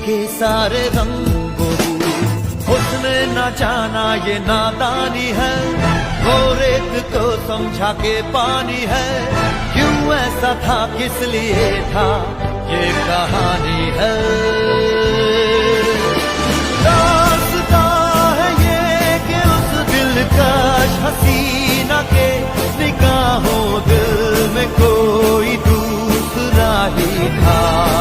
के सारे रंगों उसने न जाना ये नादानी है, वो रेत को समझा के पानी है। क्यों ऐसा था, किस लिए था, ये कहानी है। दास्ता है ये कि उस दिलकश हसीना के निगाहों दिल में कोई दूसरा ही था।